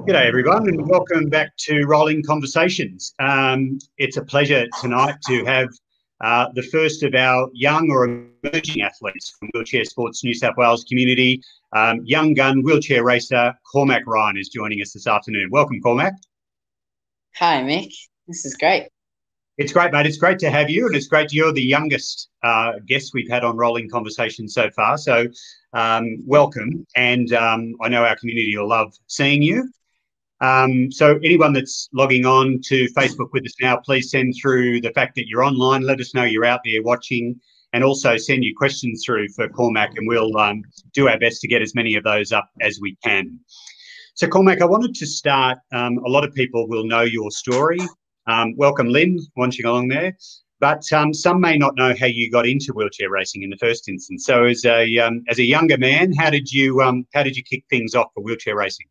G'day everyone and welcome back to Rolling Conversations. It's a pleasure tonight to have the first of our young or emerging athletes from Wheelchair Sports New South Wales community. Young gun wheelchair racer Cormac Ryan is joining us this afternoon. Welcome, Cormac. Hi, Mick. This is great. It's great, mate. It's great to have you, and it's great you're the youngest guest we've had on Rolling Conversations so far. So welcome, and I know our community will love seeing you. So anyone that's logging on to Facebook with us now, please send through the fact that you're online. Let us know you're out there watching, and also send your questions through for Cormac, and we'll do our best to get as many of those up as we can. So Cormac, I wanted to start, a lot of people will know your story. Welcome, Lynn, watching along there. But some may not know how you got into wheelchair racing in the first instance. So as a younger man, how did you kick things off for wheelchair racing?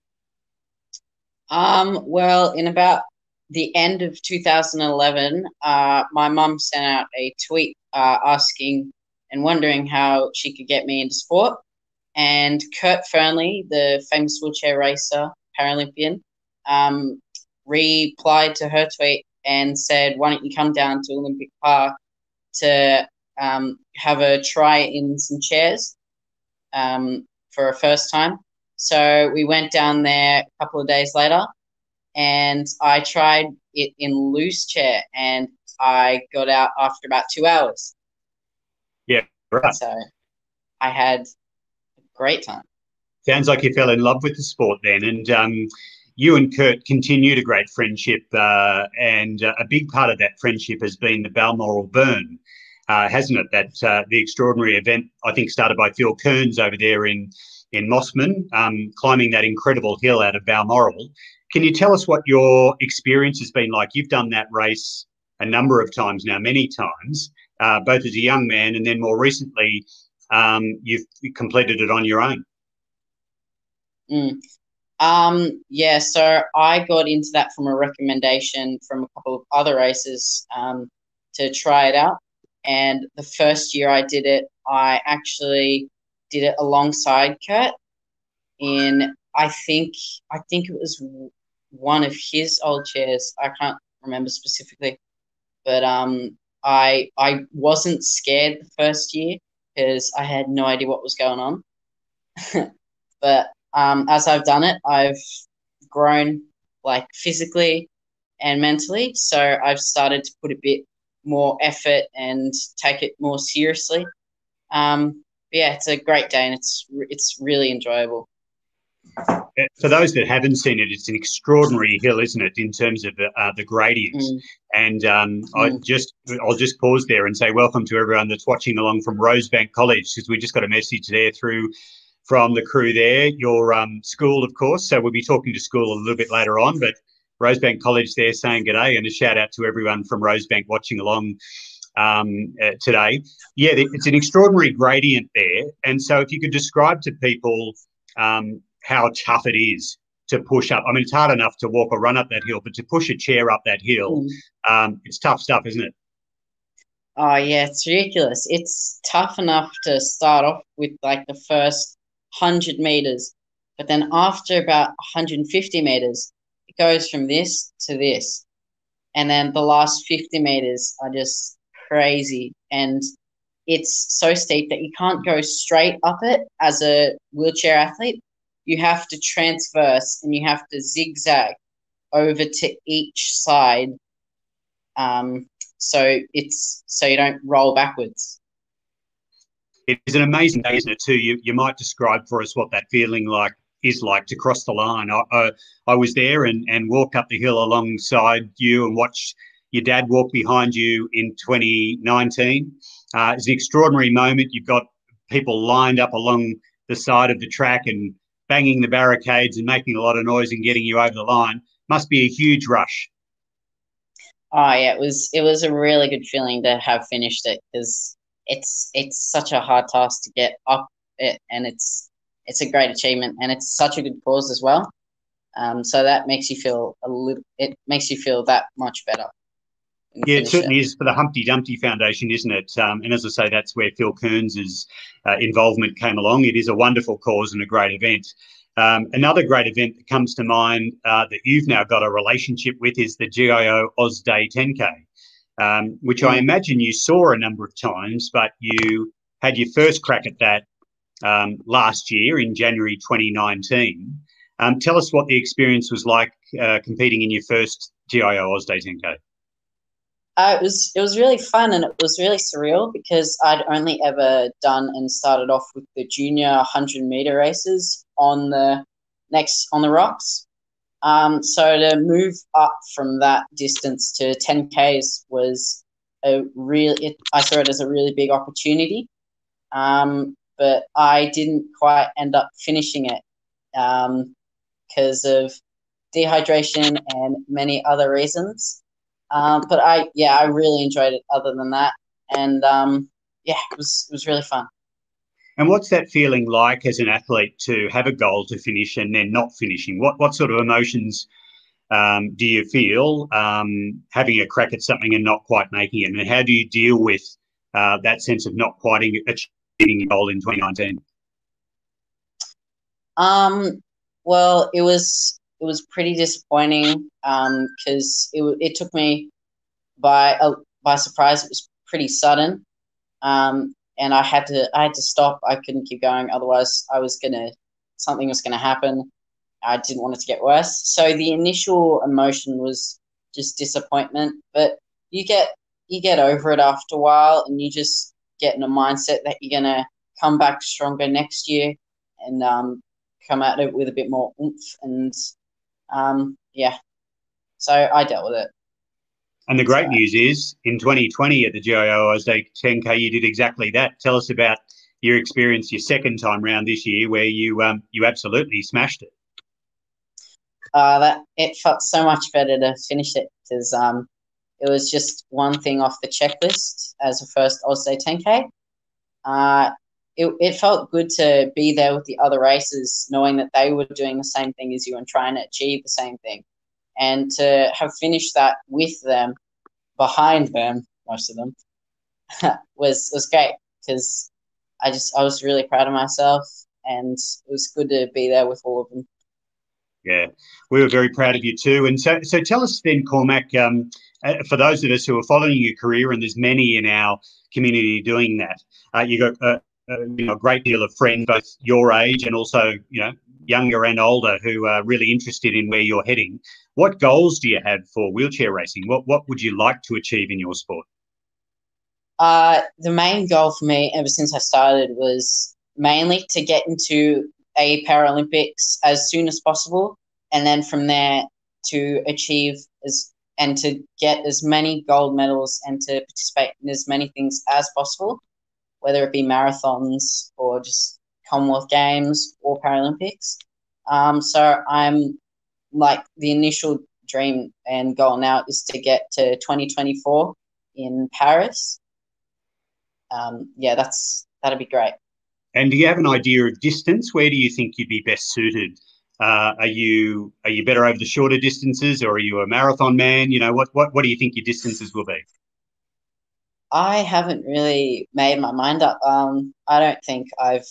Well, in about the end of 2011, my mum sent out a tweet asking and wondering how she could get me into sport. And Kurt Fernley, the famous wheelchair racer, Paralympian, replied to her tweet and said, why don't you come down to Olympic Park to have a try in some chairs for a first time. So we went down there a couple of days later and I tried it in loose chair and I got out after about 2 hours. Yeah, right. So I had a great time. Sounds like you fell in love with the sport then. And you and Kurt continued a great friendship, and a big part of that friendship has been the Balmoral Burn, hasn't it? That the extraordinary event, I think, started by Phil Kearns over there in Mossman, climbing that incredible hill out of Balmoral. Can you tell us what your experience has been like? You've done that race a number of times now, many times, both as a young man and then more recently you've completed it on your own. Yeah, so I got into that from a recommendation from a couple of other racers to try it out. And the first year I did it, I actually did it alongside Kurt in, I think it was one of his old chairs. I can't remember specifically, but I wasn't scared the first year because I had no idea what was going on. But as I've done it, I've grown like physically and mentally. So I've started to put a bit more effort and take it more seriously. Yeah, it's a great day and it's really enjoyable. For those that haven't seen it, it's an extraordinary hill, isn't it, in terms of the gradients? And I'll just pause there and say welcome to everyone that's watching along from Rosebank College, because we just got a message there through from the crew there, your school, of course. So we'll be talking to school a little bit later on, but Rosebank College there saying g'day, and a shout out to everyone from Rosebank watching along today. Yeah, it's an extraordinary gradient there. And so if you could describe to people how tough it is to push up. I mean, it's hard enough to walk or run up that hill, but to push a chair up that hill, it's tough stuff, isn't it? Oh, yeah, it's ridiculous. It's tough enough to start off with like the first 100 meters, but then after about 150 meters, it goes from this to this. And then the last 50 meters are just crazy. And it's so steep that you can't go straight up it as a wheelchair athlete. You have to transverse and you have to zigzag over to each side, so you don't roll backwards. It is an amazing day, isn't it, too? You might describe for us what that feeling is like to cross the line. I was there and walked up the hill alongside you and watched your dad walk behind you in 2019. It's an extraordinary moment. You've got people lined up along the side of the track and banging the barricades and making a lot of noise and getting you over the line. Must be a huge rush. Oh yeah, it was a really good feeling to have finished it, because it's such a hard task to get up it, and it's a great achievement, and it's such a good cause as well. So that makes you feel that much better. Yeah, it certainly is for the Humpty Dumpty Foundation, isn't it? And as I say, that's where Phil Kearns' involvement came along. It is a wonderful cause and a great event. Another great event that comes to mind that you've now got a relationship with is the GIO Oz Day 10K, which I imagine you saw a number of times, but you had your first crack at that last year in January 2019. Tell us what the experience was like competing in your first GIO Oz Day 10K. It was really fun, and it was really surreal because I'd only ever done and started off with the junior 100-meter races on the rocks. So to move up from that distance to 10Ks was I saw it as a really big opportunity. But I didn't quite end up finishing it because of dehydration and many other reasons. But I really enjoyed it other than that. And it was really fun. And what's that feeling like as an athlete to have a goal to finish and then not finishing? What sort of emotions do you feel having a crack at something and not quite making it? And how do you deal with that sense of not quite achieving your goal in 2019? Well, it was pretty disappointing because it took me by surprise. It was pretty sudden, and I had to stop. I couldn't keep going, otherwise something was gonna happen. I didn't want it to get worse. So the initial emotion was just disappointment, but you get over it after a while, and you just get in a mindset that you're gonna come back stronger next year and come at it with a bit more oomph. And so I dealt with it. And the great news is, in 2020 at the GIO Oz Day 10K, you did exactly that. Tell us about your experience, your second time round this year, where you absolutely smashed it. It felt so much better to finish it because it was just one thing off the checklist as a first Oz Day 10K. It felt good to be there with the other racers, knowing that they were doing the same thing as you and trying to achieve the same thing. And to have finished that with them, behind them, most of them, was great because I was really proud of myself, and it was good to be there with all of them. Yeah, we were very proud of you too. And so tell us then, Cormac, for those of us who are following your career, and there's many in our community doing that, you got a great deal of friends, both your age and also younger and older, who are really interested in where you're heading. What goals do you have for wheelchair racing? What would you like to achieve in your sport? The main goal for me ever since I started was mainly to get into a Paralympics as soon as possible, and then from there to achieve and to get as many gold medals and to participate in as many things as possible, whether it be marathons or just Commonwealth Games or Paralympics. So I'm like, the initial dream and goal now is to get to 2024 in Paris. That'd be great. And do you have an idea of distance? Where do you think you'd be best suited? Are you better over the shorter distances, or are you a marathon man? What do you think your distances will be? I haven't really made my mind up. I don't think I've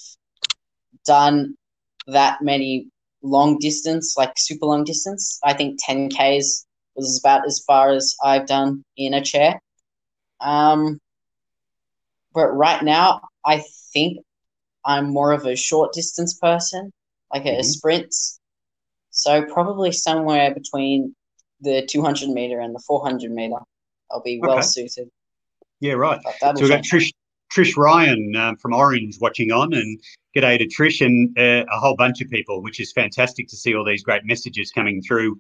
done that many long distance, like super long distance. I think 10Ks was about as far as I've done in a chair. But right now, I think I'm more of a short distance person, like a sprints. So probably somewhere between the 200 meter and the 400 meter, I'll be well suited. Yeah, right. So we've got Trish Ryan from Orange watching on, and g'day to Trish and a whole bunch of people, which is fantastic to see all these great messages coming through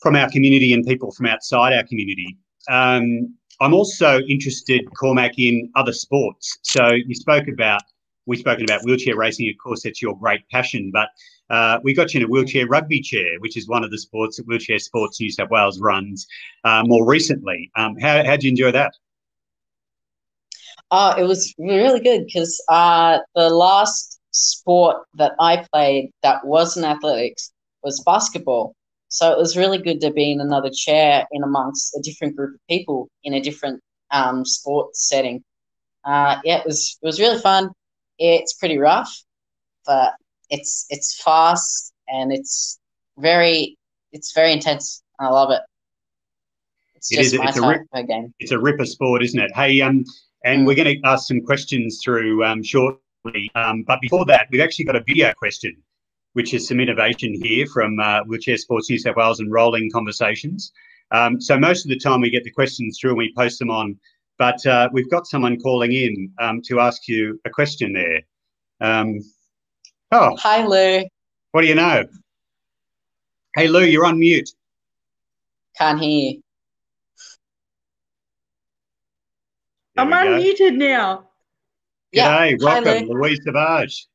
from our community and people from outside our community. I'm also interested, Cormac, in other sports. So we've spoken about wheelchair racing. Of course, that's your great passion, but we got you in a wheelchair rugby chair, which is one of the sports that Wheelchair Sports New South Wales runs more recently. How'd you enjoy that? It was really good because the last sport that I played that wasn't athletics was basketball. So it was really good to be in another chair in amongst a different group of people in a different sports setting. It was really fun. It's pretty rough, but it's fast and it's very intense. I love it. It's It is. just my type of game. It's a ripper sport, isn't it? Hey, and we're going to ask some questions through shortly. But before that, we've actually got a video question, which is some innovation here from Wheelchair Sports New South Wales and Rolling Conversations. So most of the time we get the questions through and we post them on, but we've got someone calling in to ask you a question there. Hi, Lou. What do you know? Hey, Lou, you're on mute. Can't hear you. I'm unmuted now. G'day, welcome, Louise Savage.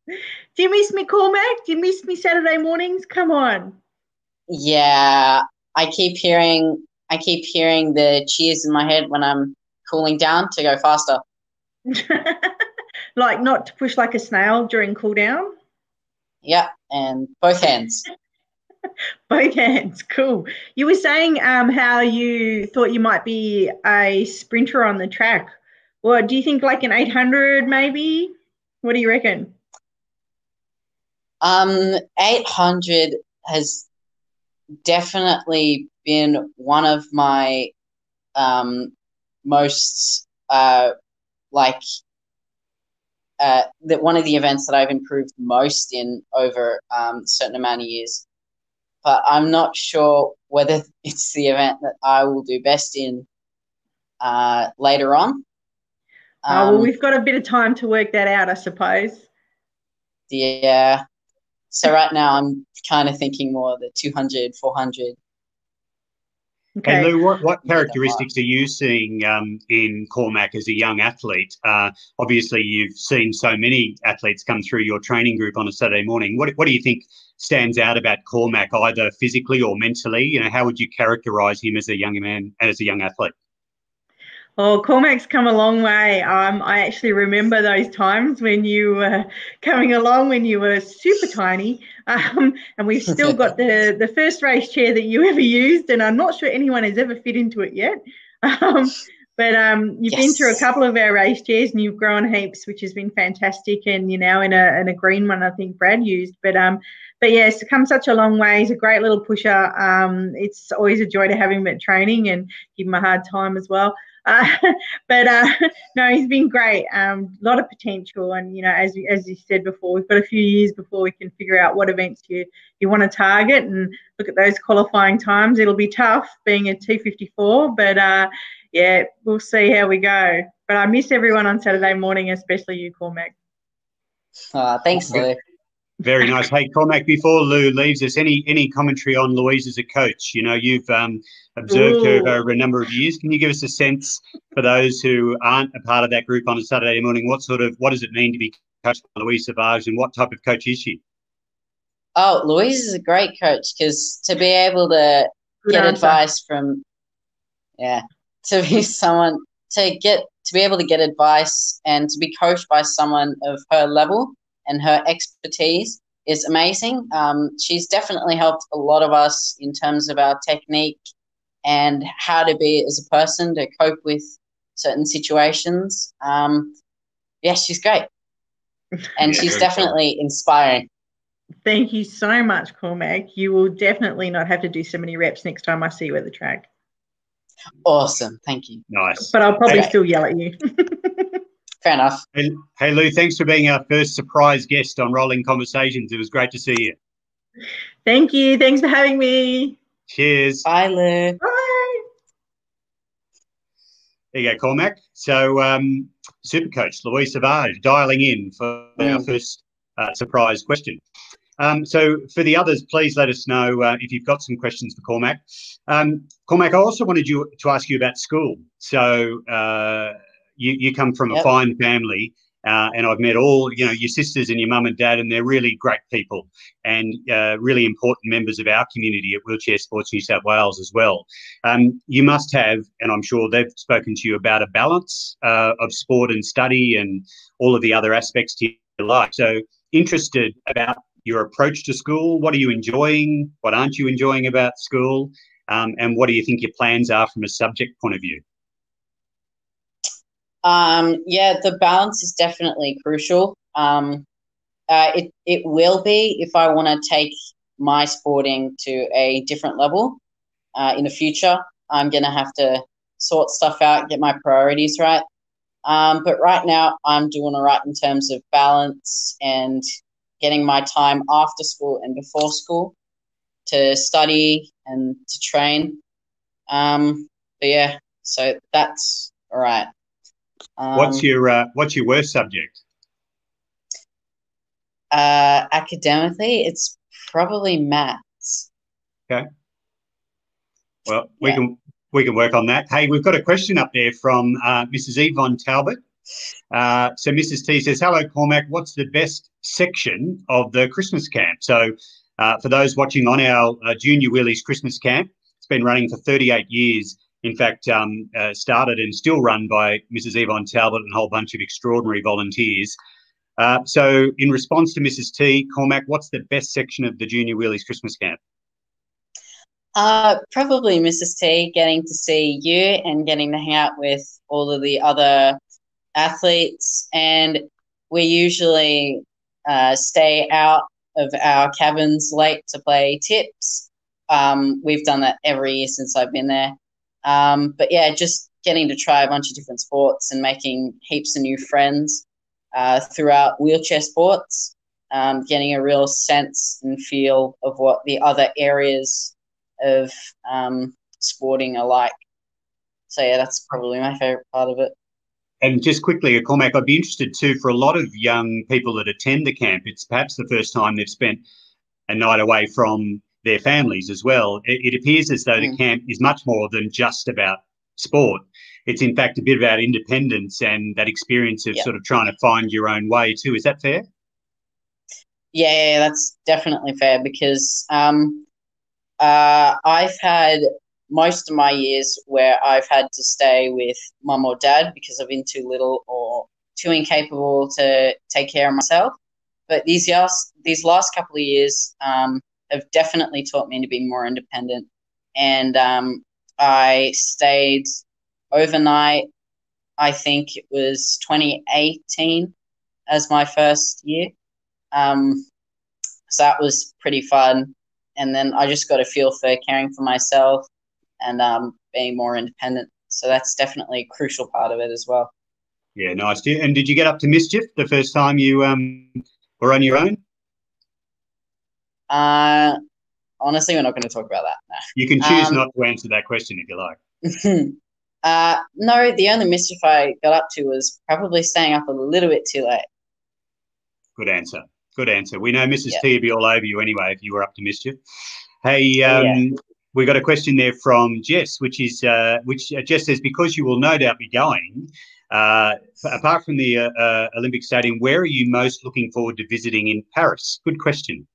Do you miss me, Cormac? Do you miss me Saturday mornings? Come on. Yeah, I keep hearing the cheers in my head when I'm cooling down to go faster. Like not to push like a snail during cool down? Yeah, and both hands. Both hands, cool. You were saying how you thought you might be a sprinter on the track. What do you think, like an 800 maybe? What do you reckon? 800 has definitely been one of my most one of the events that I've improved most in over a certain amount of years. But I'm not sure whether it's the event that I will do best in later on. Well, we've got a bit of time to work that out, I suppose. Yeah. So right now I'm kind of thinking more the 200, 400. Okay. Hey, Lou, what characteristics are you seeing in Cormac as a young athlete? Obviously, you've seen so many athletes come through your training group on a Saturday morning. What do you think stands out about Cormac, either physically or mentally? You know, how would you characterise him as a young man and as a young athlete? Oh, Cormac's come a long way. I actually remember those times when you were coming along when you were super tiny, and we've still got the first race chair that you ever used, and I'm not sure anyone has ever fit into it yet. But you've been through a couple of our race chairs and you've grown heaps, which has been fantastic. And you're now in a green one, I think Brad used. But yes, come such a long way. He's a great little pusher. It's always a joy to have him at training and give him a hard time as well. No, he's been great. A lot of potential, and as you said before, we've got a few years before we can figure out what events you want to target and look at those qualifying times. It'll be tough being a 254, but yeah, we'll see how we go. But I miss everyone on Saturday morning, especially you, Cormac. Thanks, Lou. Very nice. Hey, Cormac, before Lou leaves us, any commentary on Louise as a coach? You've observed her over a number of years. Can you give us a sense for those who aren't a part of that group on a Saturday morning? What does it mean to be coached by Louise Savage, and what type of coach is she? Oh, Louise is a great coach because to be able to get advice from, to be able to get advice and to be coached by someone of her level and her expertise is amazing. She's definitely helped a lot of us in terms of our technique and how to be as a person to cope with certain situations. She's great. And she's definitely inspiring. Thank you so much, Cormac. You will definitely not have to do so many reps next time I see you at the track. Awesome. Thank you. Nice. But I'll probably still yell at you. Fair enough. Hey, Lou, thanks for being our first surprise guest on Rolling Conversations. It was great to see you. Thank you. Thanks for having me. Cheers. Bye, Lou. Bye. There you go, Cormac. So, Supercoach Louise Savage dialing in for our first surprise question. So for the others, please let us know if you've got some questions for Cormac. Cormac, I also wanted to ask you about school. So you come from a fine family, and I've met all your sisters and your mum and dad, and they're really great people and really important members of our community at Wheelchair Sports New South Wales as well. You must have, and I'm sure they've spoken to you about a balance of sport and study and all of the other aspects to your life. So interested about your approach to school. What are you enjoying? What aren't you enjoying about school? And what do you think your plans are from a subject point of view? The balance is definitely crucial. It will be if I want to take my sporting to a different level in the future. I'm going to have to sort stuff out, get my priorities right. But right now, I'm doing all right in terms of balance and getting my time after school and before school to study and to train. But yeah, so that's all right. What's your worst subject? Academically, it's probably maths. Okay. Well, we can work on that. Hey, we've got a question up there from Mrs. Yvonne Talbott. So Mrs. T says, "Hello, Cormac. What's the best section of the Christmas camp?" So for those watching on our Junior Wheelies Christmas camp, it's been running for 38 years. In fact, started and still run by Mrs. Yvonne Talbott and a whole bunch of extraordinary volunteers. So in response to Mrs. T, Cormac, what's the best section of the Junior Wheelies Christmas camp? Probably Mrs. T, getting to see you and getting to hang out with all of the other athletes. And we usually stay out of our cabins late to play tips. We've done that every year since I've been there. But yeah, just getting to try a bunch of different sports and making heaps of new friends throughout wheelchair sports, getting a real sense and feel of what the other areas of sporting are like. So yeah, that's probably my favorite part of it. And just quickly, Cormac, I'd be interested too, for a lot of young people that attend the camp, it's perhaps the first time they've spent a night away from their families as well. It appears as though the camp is much more than just about sport. It's in fact a bit about independence and that experience of sort of trying to find your own way too. Is that fair? Yeah, that's definitely fair because I've had most of my years where I've had to stay with mum or dad because I've been too little or too incapable to take care of myself. But these last couple of years have definitely taught me to be more independent. And I stayed overnight, I think it was 2018 as my first year. So that was pretty fun. And then I just got a feel for caring for myself and being more independent. So that's definitely a crucial part of it as well. Yeah, nice. And did you get up to mischief the first time you were on your own? Honestly, we're not going to talk about that. No. You can choose not to answer that question if you like. No, the only mischief I got up to was probably staying up a little bit too late. Good answer. Good answer. We know Mrs. T would be all over you anyway if you were up to mischief. Hey, we got a question there from Jess, which Jess says, because you will no doubt be going, apart from the Olympic Stadium, where are you most looking forward to visiting in Paris? Good question.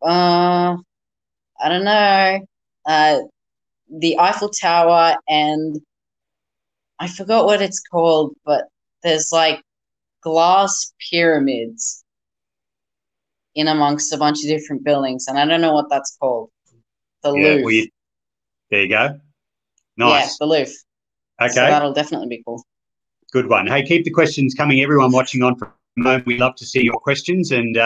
I don't know. The Eiffel Tower, and I forgot what it's called, but there's like glass pyramids in amongst a bunch of different buildings, and I don't know what that's called. The Louvre. There you go. Nice. Yeah, the Louvre. Okay. So that'll definitely be cool. Good one. Hey, keep the questions coming. Everyone watching on for a moment, we love to see your questions. And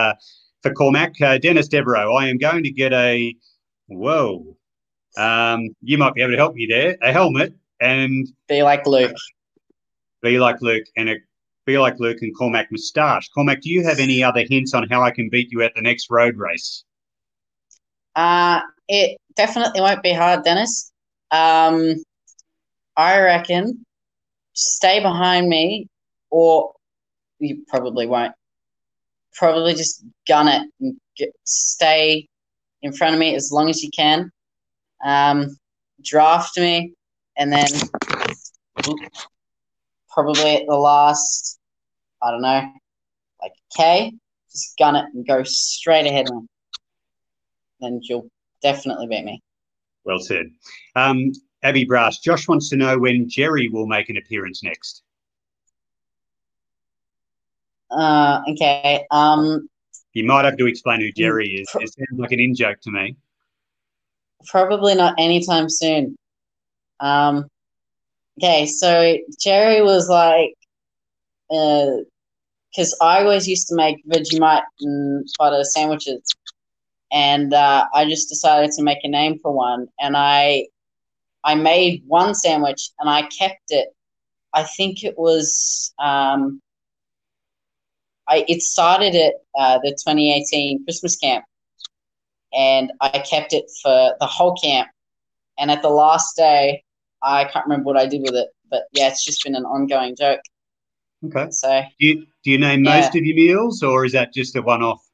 for Cormac, Dennis Devereaux, I am going to get you might be able to help me there, a helmet and... Be like Luke. Be like Luke and Cormac moustache. Cormac, do you have any other hints on how I can beat you at the next road race? It definitely won't be hard, Dennis. I reckon stay behind me, or you probably won't. Probably just gun it and stay in front of me as long as you can. Draft me, and then probably at the last, I don't know, like K, just gun it and go straight ahead of me. Then you'll definitely beat me. Well said. Abby Brass, Josh wants to know when Jerry will make an appearance next. Okay. You might have to explain who Jerry is. It sounds like an in-joke to me. Probably not anytime soon. Okay, so Jerry was like because I always used to make Vegemite and butter sandwiches, and I just decided to make a name for one, and I made one sandwich and I kept it. I think it was it started at the 2018 Christmas camp, and I kept it for the whole camp. And at the last day, I can't remember what I did with it, but yeah, it's just been an ongoing joke. Okay. So do you name most of your meals, or is that just a one-off?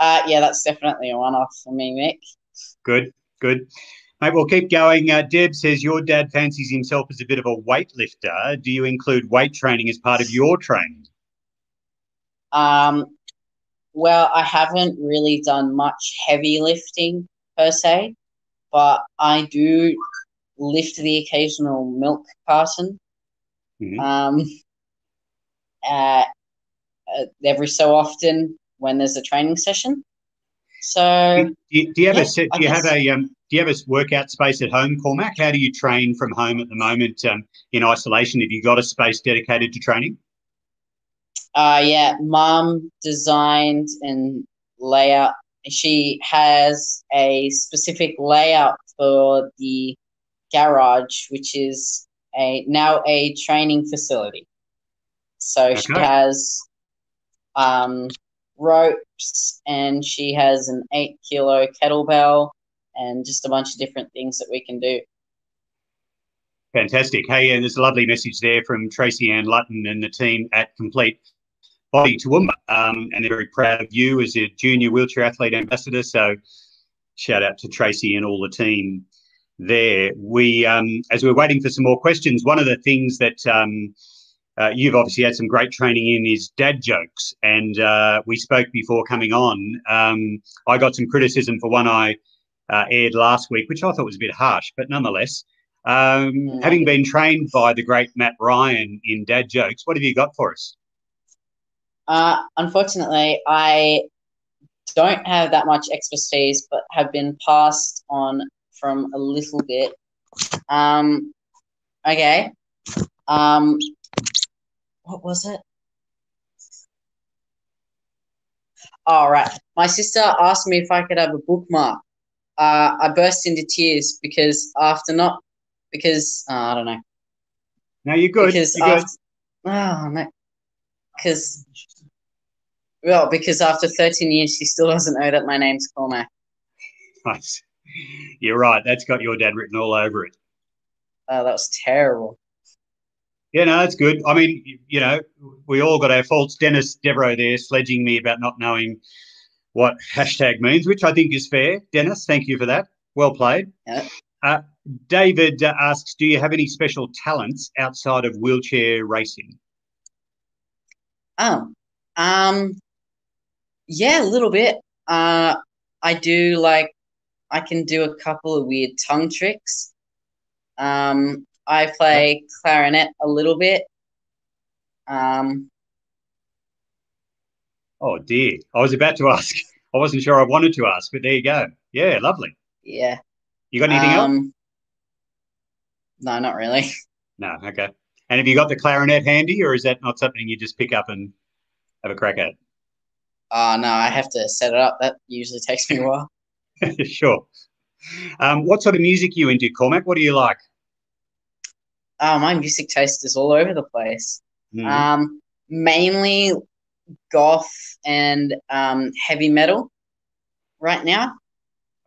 Yeah, that's definitely a one-off for me, Mick. Good, good. Mate, we'll keep going. Deb says your dad fancies himself as a bit of a weightlifter. Do you include weight training as part of your training? Well, I haven't really done much heavy lifting per se, but I do lift the occasional milk carton. Mm-hmm. Every so often when there's a training session. So do you have a workout space at home, Cormac? How do you train from home at the moment in isolation? Have you got a space dedicated to training? Yeah, Mum designed and layout. She has a specific layout for the garage, which is now a training facility. So she has ropes, and she has an 8-kilo kettlebell, and just a bunch of different things that we can do. Fantastic. Hey, and there's a lovely message there from Tracy Ann Lutton and the team at Complete Body Toowoomba, and they're very proud of you as a junior wheelchair athlete ambassador. So shout out to Tracy and all the team there. We, as we're waiting for some more questions, one of the things that you've obviously had some great training in is dad jokes, and we spoke before coming on. I got some criticism for one I aired last week, which I thought was a bit harsh, but nonetheless, having been trained by the great Matt Ryan in dad jokes, what have you got for us? Unfortunately, I don't have that much expertise, but have been passed on from a little bit. Okay. What was it? All right. My sister asked me if I could have a bookmark. I burst into tears because I don't know. No, you're good. Oh, no. Because after 13 years, she still doesn't know that my name's Cormac. Nice. You're right. That's got your dad written all over it. That was terrible. Yeah, no, that's good. I mean, you know, we all got our faults. Dennis Devereaux there sledging me about not knowing what hashtag means, which I think is fair. Dennis, thank you for that. Well played. Yeah. David asks, do you have any special talents outside of wheelchair racing? Oh, yeah, a little bit. I do I can do a couple of weird tongue tricks. I play clarinet a little bit. Oh dear, I was about to ask. I wasn't sure I wanted to ask, but there you go. Yeah, lovely. Yeah. You got anything else? No, not really. No, okay. And have you got the clarinet handy, or is that not something you just pick up and have a crack at? No, I have to set it up. That usually takes me a while. Sure. What sort of music are you into, Cormac? What do you like? My music taste is all over the place. Mm. Mainly goth and heavy metal right now.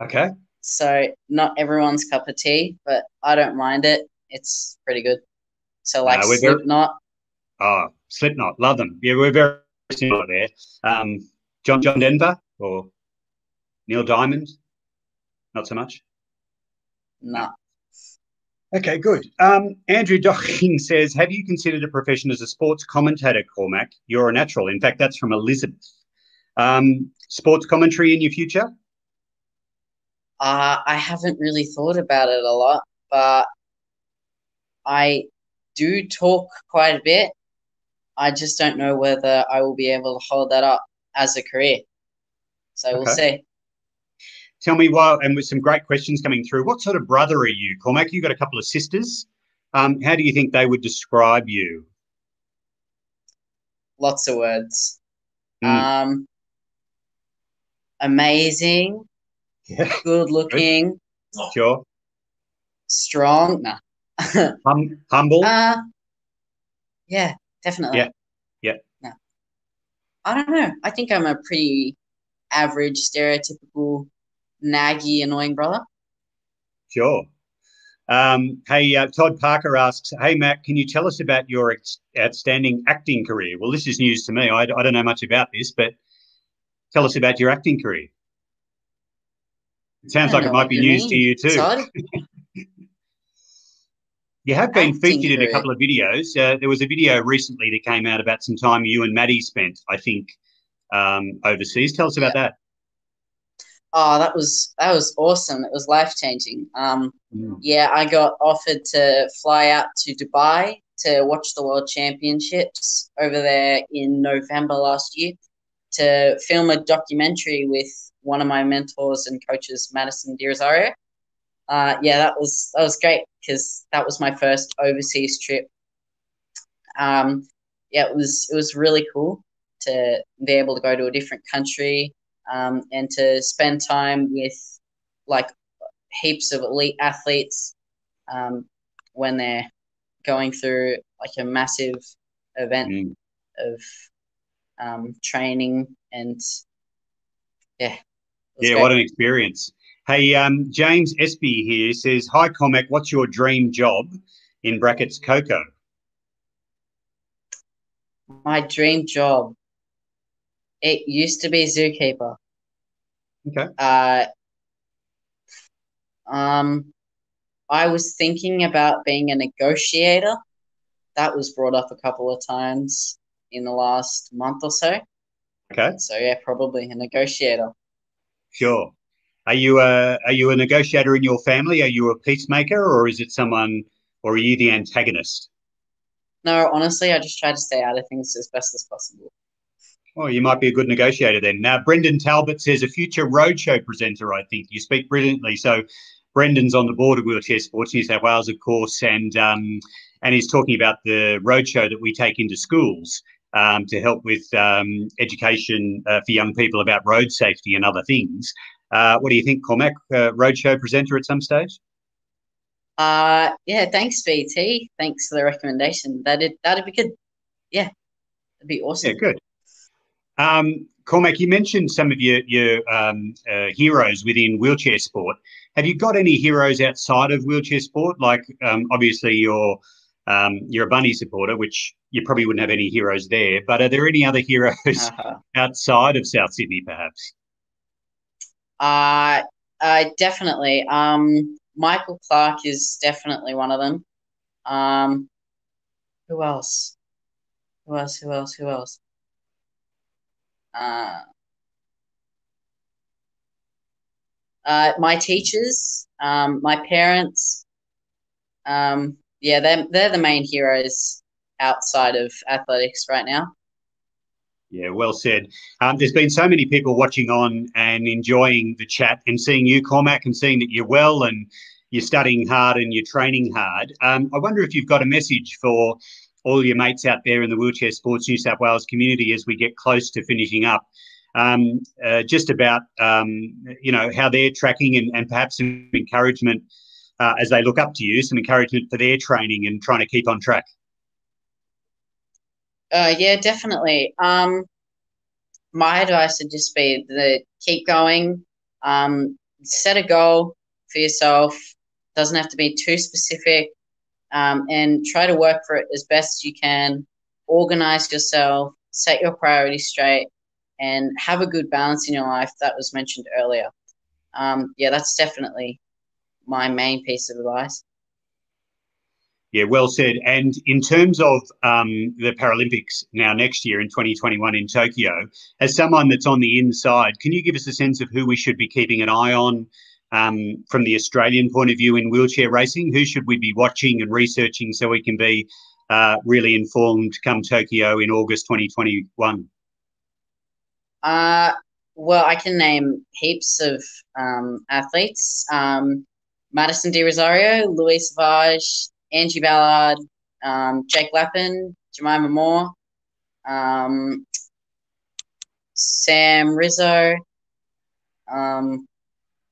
Okay. So not everyone's cup of tea, but I don't mind it. It's pretty good. So Slipknot. Slipknot, love them. Yeah, we're very similar there. John Denver or Neil Diamond? Not so much? No. Okay, good. Andrew Docking says, have you considered a profession as a sports commentator, Cormac? You're a natural. In fact, that's from Elizabeth. Sports commentary in your future? I haven't really thought about it a lot, but I do talk quite a bit. I just don't know whether I will be able to hold that up as a career. So we'll see. Tell me and with some great questions coming through, what sort of brother are you, Cormac? You've got a couple of sisters. How do you think they would describe you? lots of words. Mm. Amazing, Yeah. good looking, Sure. strong. Nah. Humble. Yeah, definitely. Yeah. Yeah. No. I don't know. I think I'm a pretty average, stereotypical, naggy, annoying brother. Sure. Hey, Todd Parker asks, "Hey Mac, can you tell us about your outstanding acting career?" Well, this is news to me. I don't know much about this, but tell us about your acting career. It I sounds don't like it know might what be you news to mean, you too. Todd. You have been Acting featured in a career. couple of videos. There was a video recently that came out about some time you and Maddie spent, I think, overseas. Tell us about that. Oh, that was awesome. It was life-changing. Mm. Yeah, I got offered to fly out to Dubai to watch the World Championships over there in November last year to film a documentary with one of my mentors and coaches, Madison De Rosario. Yeah, that was great because that was my first overseas trip. Yeah, it was really cool to be able to go to a different country, and to spend time with like heaps of elite athletes, um, when they're going through like a massive event Mm. of training, and yeah, it was Yeah, great. what an experience. Hey, James Espy here says, "Hi, Comac, what's your dream job?" In brackets, Coco. My dream job. It used to be zookeeper. Okay. Uh, um, I was thinking about being a negotiator. That was brought up a couple of times in the last month or so. Okay. So yeah, probably a negotiator. Sure. Are you a negotiator in your family? Are you a peacemaker, or is it someone, or are you the antagonist? No, honestly, I just try to stay out of things as best as possible. Oh, you might be a good negotiator then. Now, Brendan Talbot says a future roadshow presenter, I think. You speak brilliantly. So Brendan's on the board of Wheelchair Sports New South Wales, of course, and he's talking about the roadshow that we take into schools to help with education for young people about road safety and other things. What do you think, Cormac? Roadshow presenter at some stage? Yeah, thanks, BT. Thanks for the recommendation. That'd be good. Yeah, that'd be Yeah, awesome. good. Cormac, you mentioned some of your heroes within wheelchair sport. Have you got any heroes outside of wheelchair sport? Like, obviously, you're a Bunny supporter, which you probably wouldn't have any heroes there. But are there any other heroes Uh-huh. outside of South Sydney, perhaps? Uh, Definitely. Michael Clark is definitely one of them. Um, who else? Who else? Who else? Who else? Uh, my teachers, my parents. Yeah, they're the main heroes outside of athletics right now. Yeah, well said. There's been so many people watching on and enjoying the chat and seeing you, Cormac, and seeing that you're well and you're studying hard and you're training hard. I wonder if you've got a message for all your mates out there in the Wheelchair Sports New South Wales community as we get close to finishing up, just about how they're tracking and perhaps some encouragement as they look up to you, some encouragement for their training and trying to keep on track. Yeah, definitely. My advice would just be to keep going. Set a goal for yourself. Doesn't have to be too specific. And try to work for it as best you can. Organize yourself. Set your priorities straight, and have a good balance in your life. That was mentioned earlier. Yeah, that's definitely my main piece of advice. Yeah, well said. And in terms of the Paralympics now next year in 2021 in Tokyo, as someone that's on the inside, can you give us a sense of who we should be keeping an eye on from the Australian point of view in wheelchair racing? Who should we be watching and researching so we can be really informed come Tokyo in August 2021? Well, I can name heaps of athletes. Madison De Rosario, Louis Savage, Angie Ballard, Jake Lappin, Jemima Moore. Sam Rizzo,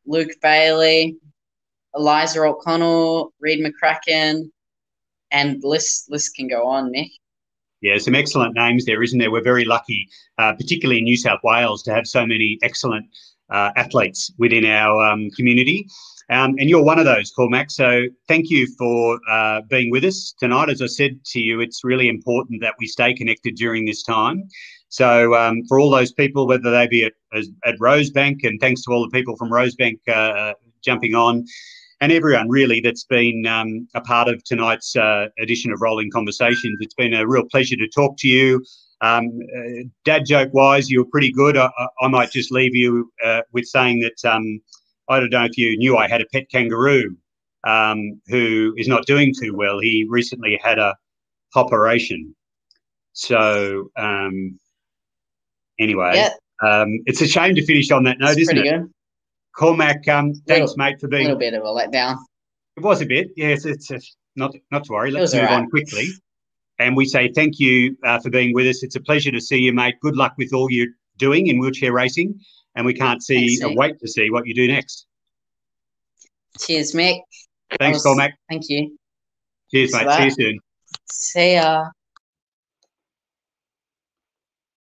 Luke Bailey, Eliza O'Connell, Reed McCracken, and list can go on, Nick. Yeah, some excellent names there, isn't there? We're very lucky, particularly in New South Wales, to have so many excellent athletes within our community. And you're one of those, Cormac. So thank you for being with us tonight. As I said to you, it's really important that we stay connected during this time. So for all those people, whether they be at Rosebank, and thanks to all the people from Rosebank jumping on, and everyone really that's been a part of tonight's edition of Rolling Conversations. It's been a real pleasure to talk to you. Dad joke-wise, you were pretty good. I might just leave you with saying that I don't know if you knew I had a pet kangaroo who is not doing too well. He recently had a operation. So anyway, yeah. It's a shame to finish on that note, isn't it? Good. Cormac, thanks, mate, for being... A little bit of a letdown. It was a bit, yes. It's not to worry. Let's move on quickly. And we say thank you for being with us. It's a pleasure to see you, mate. Good luck with all you're doing in wheelchair racing. And we can't wait to see what you do next. Cheers, Mick. Thanks, Cormac. Thank you. Cheers, mate. See you soon. See ya.